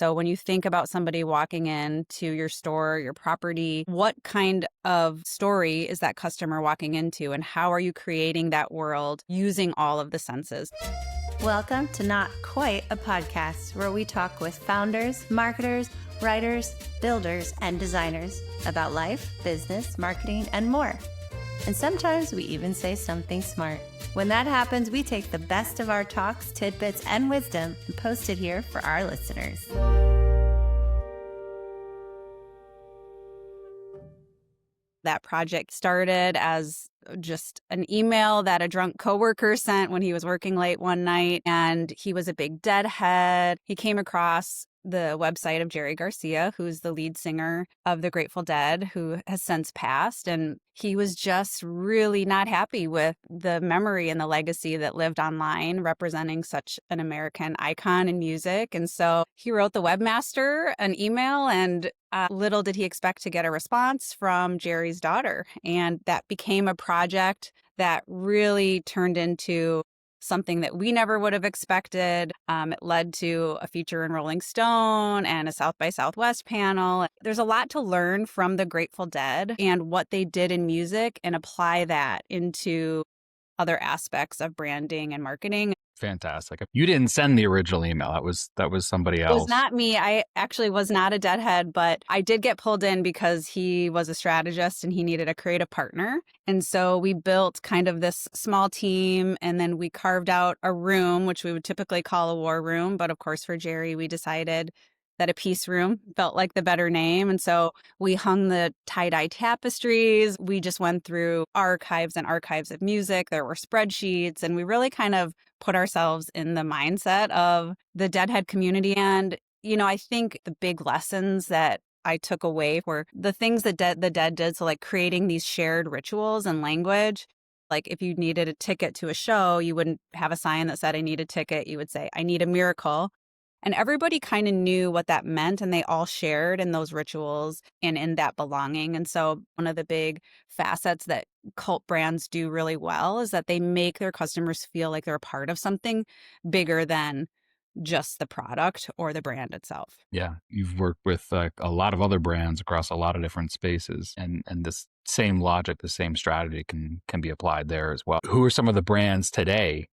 So when you think about somebody walking into your store, your property, what kind of story is that customer walking into, and how are you creating that world using all of the senses? Welcome to Not Quite a Podcast, where we talk with founders, marketers, writers, builders, and designers about life, business, marketing, and more. And sometimes we even say something smart. When that happens, we take the best of our talks, tidbits, and wisdom and post it here for our listeners. That project started as just an email that a drunk coworker sent when he was working late one night, and he was a big deadhead. He came across the website of Jerry Garcia, who's the lead singer of the Grateful Dead, who has since passed. And he was just really not happy with the memory and the legacy that lived online, representing such an American icon in music. And so he wrote the webmaster an email, and little did he expect to get a response from Jerry's daughter. And that became a project that really turned into something that we never would have expected. It led to a feature in Rolling Stone and a South by Southwest panel. There's a lot to learn from the Grateful Dead and what they did in music and apply that into other aspects of branding and marketing. Fantastic. You didn't send the original email. That was somebody else. It was not me. I actually was not a deadhead, but I did get pulled in because he was a strategist and he needed a creative partner. And so we built kind of this small team, and then we carved out a room, which we would typically call a war room. But of course, for Jerry, we decided that a peace room felt like the better name. And so we hung the tie-dye tapestries. We just went through archives and archives of music. There were spreadsheets, and we really kind of put ourselves in the mindset of the Deadhead community. And, I think the big lessons that I took away were the things that the Dead did. So like creating these shared rituals and language. Like if you needed a ticket to a show, you wouldn't have a sign that said, I need a ticket. You would say, I need a miracle. And everybody kind of knew what that meant, and they all shared in those rituals and in that belonging. And so one of the big facets that cult brands do really well is that they make their customers feel like they're a part of something bigger than just the product or the brand itself. Yeah, you've worked with a lot of other brands across a lot of different spaces, and this same logic, the same strategy can be applied there as well. Who are some of the brands today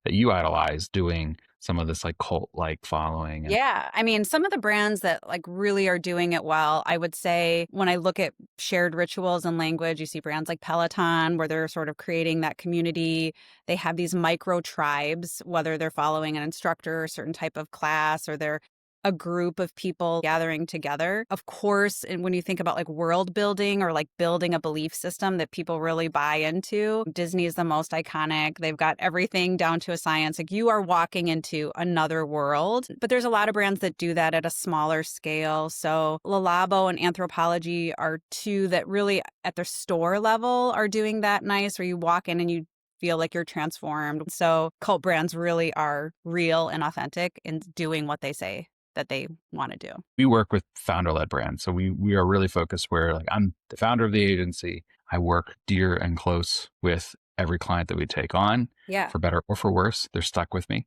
that you idolize doing some of this like cult-like following? Yeah. I mean, some of the brands that like really are doing it well, I would say when I look at shared rituals and language, you see brands like Peloton where they're sort of creating that community. They have these micro tribes, whether they're following an instructor or a certain type of class, or they're a group of people gathering together. Of course, and when you think about like world building or like building a belief system that people really buy into, Disney is the most iconic. They've got everything down to a science. Like you are walking into another world. But there's a lot of brands that do that at a smaller scale. So Le Labo and Anthropologie are two that really at their store level are doing that nice, where you walk in and you feel like you're transformed. So cult brands really are real and authentic in doing what they say that they want to do. We work with founder-led brands. So we are really focused where like I'm the founder of the agency. I work dear and close with every client that we take on. Yeah. For better or for worse, they're stuck with me.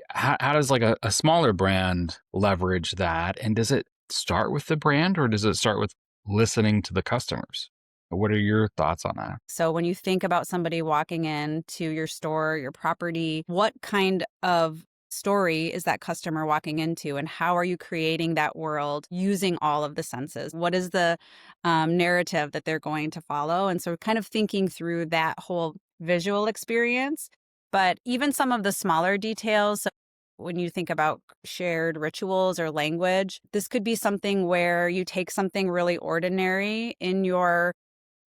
How does like a smaller brand leverage that? And does it start with the brand, or does it start with listening to the customers? What are your thoughts on that? So when you think about somebody walking into your store, your property, what kind of story is that customer walking into, and how are you creating that world using all of the senses? What is the narrative that they're going to follow? And so kind of thinking through that whole visual experience, but even some of the smaller details. So when you think about shared rituals or language, this could be something where you take something really ordinary in your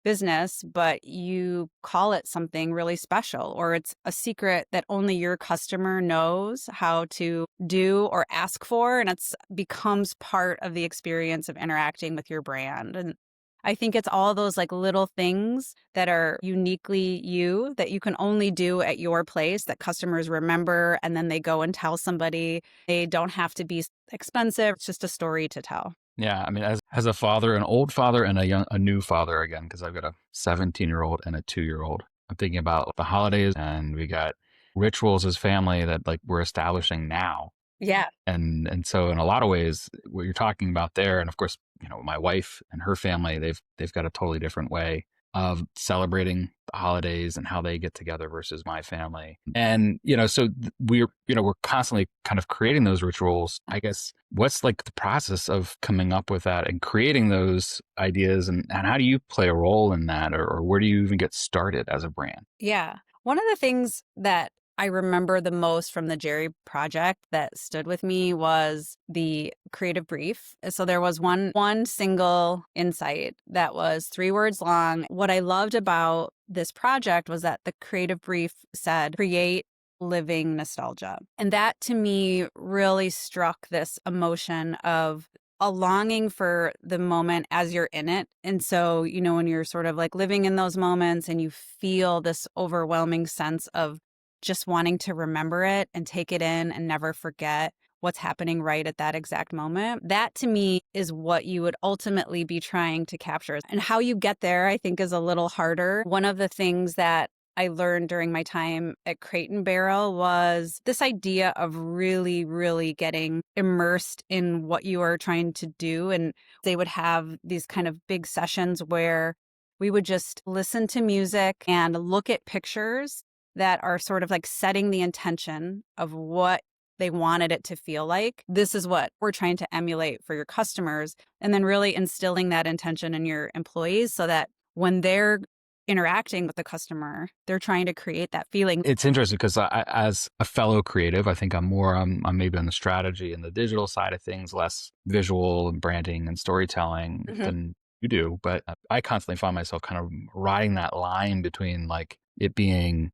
business, but you call it something really special, or it's a secret that only your customer knows how to do or ask for, and it's becomes part of the experience of interacting with your brand. And I think it's all those like little things that are uniquely you that you can only do at your place that customers remember, and then they go and tell somebody. They don't have to be expensive. It's just a story to tell. Yeah, I mean, as a father, an old father and a new father again, because I've got a 17-year-old and a 2-year-old. I'm thinking about the holidays, and we got rituals as family that like we're establishing now. Yeah. And so in a lot of ways, what you're talking about there, and of course, my wife and her family, they've got a totally different way of celebrating the holidays and how they get together versus my family. And, so we're constantly kind of creating those rituals. I guess what's like the process of coming up with that and creating those ideas, and how do you play a role in that, or where do you even get started as a brand? Yeah. One of the things that I remember the most from the Jerry project that stood with me was the creative brief. So there was one single insight that was 3 words long. What I loved about this project was that the creative brief said, create living nostalgia. And that to me really struck this emotion of a longing for the moment as you're in it. And so, when you're sort of like living in those moments and you feel this overwhelming sense of just wanting to remember it and take it in and never forget what's happening right at that exact moment. That to me is what you would ultimately be trying to capture. And how you get there, I think, is a little harder. One of the things that I learned during my time at Crate and Barrel was this idea of really, really getting immersed in what you are trying to do. And they would have these kind of big sessions where we would just listen to music and look at pictures that are sort of like setting the intention of what they wanted it to feel like. This is what we're trying to emulate for your customers. And then really instilling that intention in your employees so that when they're interacting with the customer, they're trying to create that feeling. It's interesting because as a fellow creative, I think I'm maybe on the strategy and the digital side of things, less visual and branding and storytelling than you do. But I constantly find myself kind of riding that line between like it being,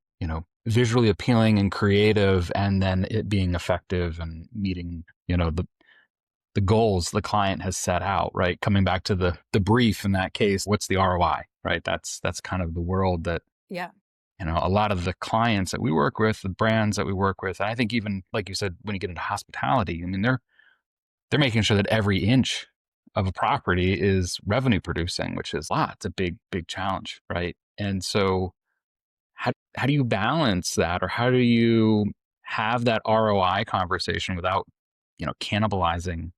visually appealing and creative, and then it being effective and meeting, the goals the client has set out, right? Coming back to the brief in that case, what's the ROI, right? That's kind of the world that, Yeah. a lot of the clients that we work with, the brands that we work with, and I think even like you said, when you get into hospitality, I mean, they're making sure that every inch of a property is revenue producing, which is it's a big, big challenge, right? And so how do you balance that, or how do you have that ROI conversation without, cannibalizing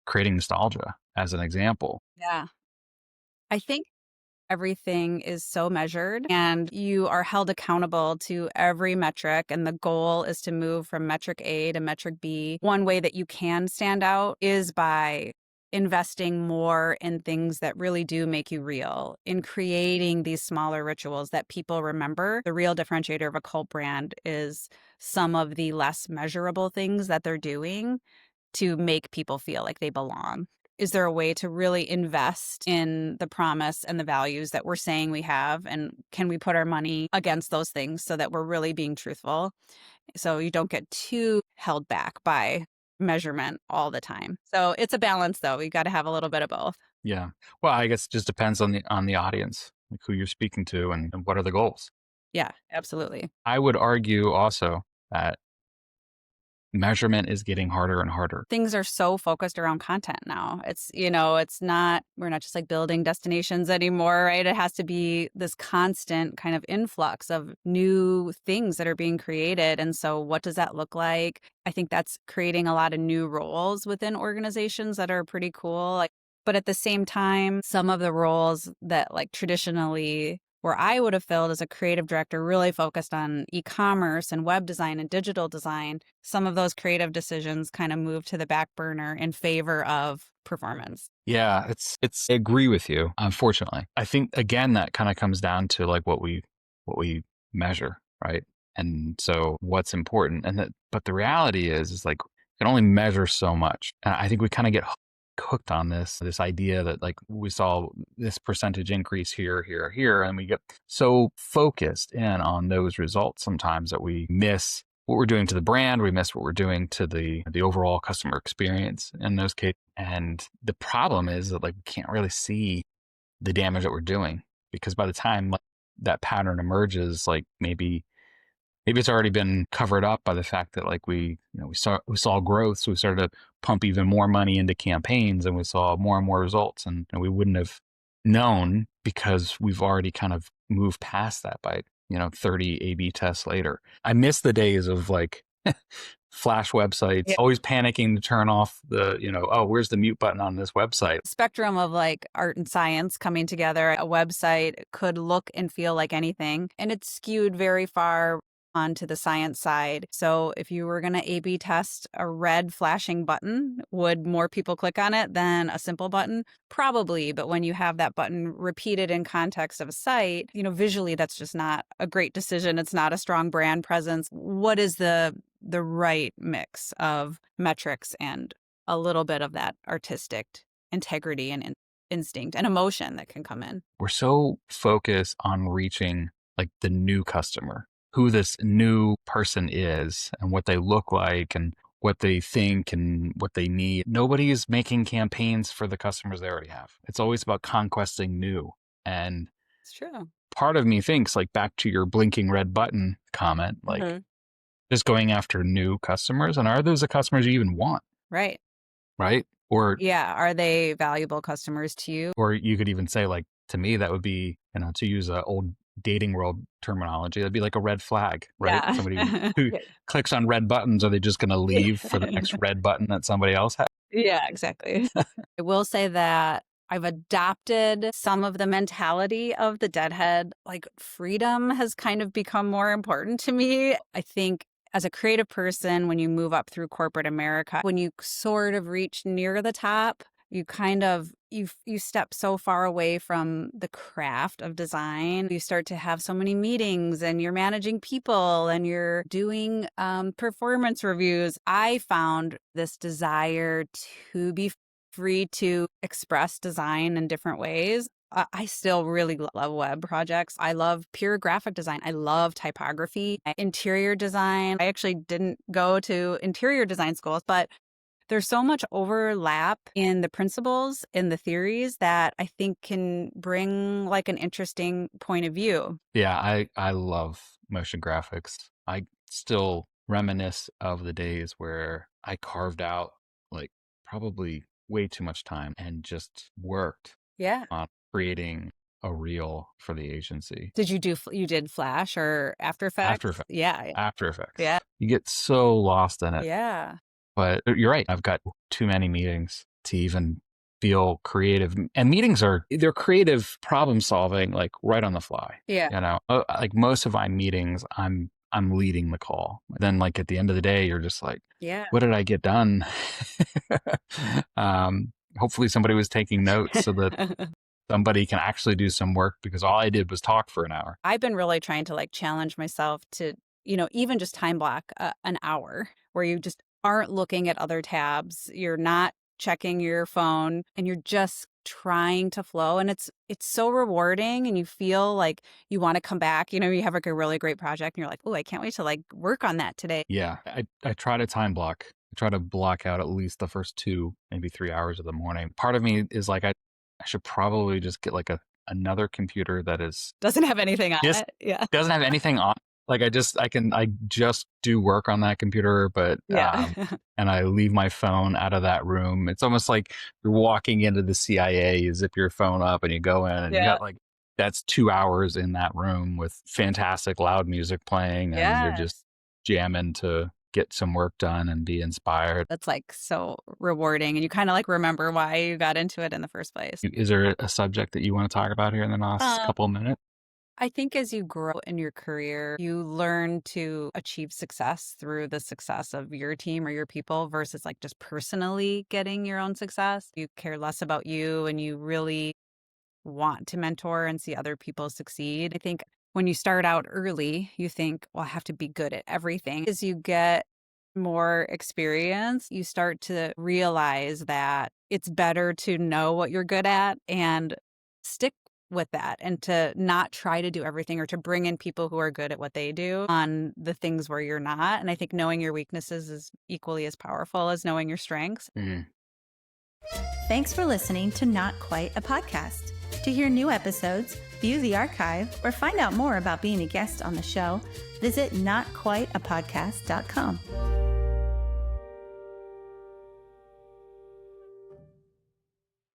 creating nostalgia as an example? Yeah. I think everything is so measured and you are held accountable to every metric. And the goal is to move from metric A to metric B. One way that you can stand out is by investing more in things that really do make you real, in creating these smaller rituals that people remember. The real differentiator of a cult brand is some of the less measurable things that they're doing to make people feel like they belong. Is there a way to really invest in the promise and the values that we're saying we have? And can we put our money against those things so that we're really being truthful? So you don't get too held back by measurement all the time. So it's a balance though. You got to have a little bit of both. Yeah. Well, I guess it just depends on the audience, like who you're speaking to and what are the goals. Yeah, absolutely. I would argue also that measurement is getting harder and harder. Things are so focused around content now. We're not just like building destinations anymore, right? It has to be this constant kind of influx of new things that are being created. And so what does that look like? I think that's creating a lot of new roles within organizations that are pretty cool. But at the same time, some of the roles that like traditionally where I would have filled as a creative director really focused on e-commerce and web design and digital design, some of those creative decisions kind of moved to the back burner in favor of performance. Yeah, I agree with you, unfortunately. I think again that kind of comes down to like what we measure, right? And so what's important, but the reality is like you can only measure so much. And I think we kind of get hooked on this idea that like we saw this percentage increase here, and we get so focused in on those results sometimes that we miss what we're doing to the brand, we miss what we're doing to the overall customer experience in those cases. And the problem is that like we can't really see the damage that we're doing, because by the time like that pattern emerges, like maybe it's already been covered up by the fact that like we saw growth, so we started to pump even more money into campaigns, and we saw more and more results, and we wouldn't have known because we've already kind of moved past that by 30 A/B tests later. I miss the days of like flash websites, Yeah. always panicking to turn off the, oh, where's the mute button on this website? Spectrum of like art and science coming together. A website could look and feel like anything, and it's skewed very far onto the science side. So if you were going to A/B test a red flashing button, would more people click on it than a simple button? Probably. But when you have that button repeated in context of a site, visually, that's just not a great decision. It's not a strong brand presence. What is the right mix of metrics and a little bit of that artistic integrity and instinct and emotion that can come in? We're so focused on reaching like the new customer, who this new person is and what they look like and what they think and what they need. Nobody is making campaigns for the customers they already have. It's always about conquesting new. And It's true. part of me thinks, like, back to your blinking red button comment, like just going after new customers. And are those the customers you even want? Right. Right. Or Yeah. Are they valuable customers to you? or you could even say, like, to me, that would be, to use an old dating world terminology, that'd be like a red flag, right? Yeah. Somebody who clicks on red buttons, are they just going to leave for the next red button that somebody else has? Yeah, exactly. I will say that I've adopted some of the mentality of the deadhead. Like, freedom has kind of become more important to me. I think as a creative person, when you move up through corporate America, when you sort of reach near the top, you kind of, you step so far away from the craft of design. You start to have so many meetings and you're managing people and you're doing performance reviews. I found this desire to be free to express design in different ways. I still really love web projects. I love pure graphic design. I love typography, interior design. I actually didn't go to interior design schools, but there's so much overlap in the principles, in the theories, that I think can bring like an interesting point of view. Yeah, I love motion graphics. I still reminisce of the days where I carved out like probably way too much time and just worked Yeah. on creating a reel for the agency. Did you did Flash or After Effects? After Effects. Yeah. After Effects. Yeah. You get so lost in it. Yeah. But you're right. I've got too many meetings to even feel creative. And meetings they're creative problem solving, like right on the fly. Yeah. Like most of my meetings, I'm leading the call. Then like at the end of the day, you're just like, Yeah. what did I get done? Hopefully somebody was taking notes so that somebody can actually do some work, because all I did was talk for an hour. I've been really trying to like challenge myself to, even just time block an hour where you just aren't looking at other tabs. You're not checking your phone and you're just trying to flow. And it's so rewarding, and you feel like you want to come back. You have like a really great project and you're like, oh, I can't wait to like work on that today. Yeah. I try to time block. I try to block out at least the first 2, maybe 3 hours of the morning. Part of me is like, I should probably just get like another computer that doesn't have anything on it. Yeah. Doesn't have anything on. Like I just do work on that computer, but Yeah. and I leave my phone out of that room. It's almost like you're walking into the CIA. You zip your phone up and you go in, and you got like, that's 2 hours in that room with fantastic loud music playing, and you're just jamming to get some work done and be inspired. That's like so rewarding, and you kind of like remember why you got into it in the first place. Is there a subject that you want to talk about here in the last couple of minutes? I think as you grow in your career, you learn to achieve success through the success of your team or your people versus like just personally getting your own success. You care less about you and you really want to mentor and see other people succeed. I think when you start out early, you think, well, I have to be good at everything. As you get more experience, you start to realize that it's better to know what you're good at and stick with that, and to not try to do everything or to bring in people who are good at what they do on the things where you're not. And I think knowing your weaknesses is equally as powerful as knowing your strengths. Thanks for listening to Not Quite a Podcast. To hear new episodes, view the archive, or find out more about being a guest on the show, visit notquiteapodcast.com.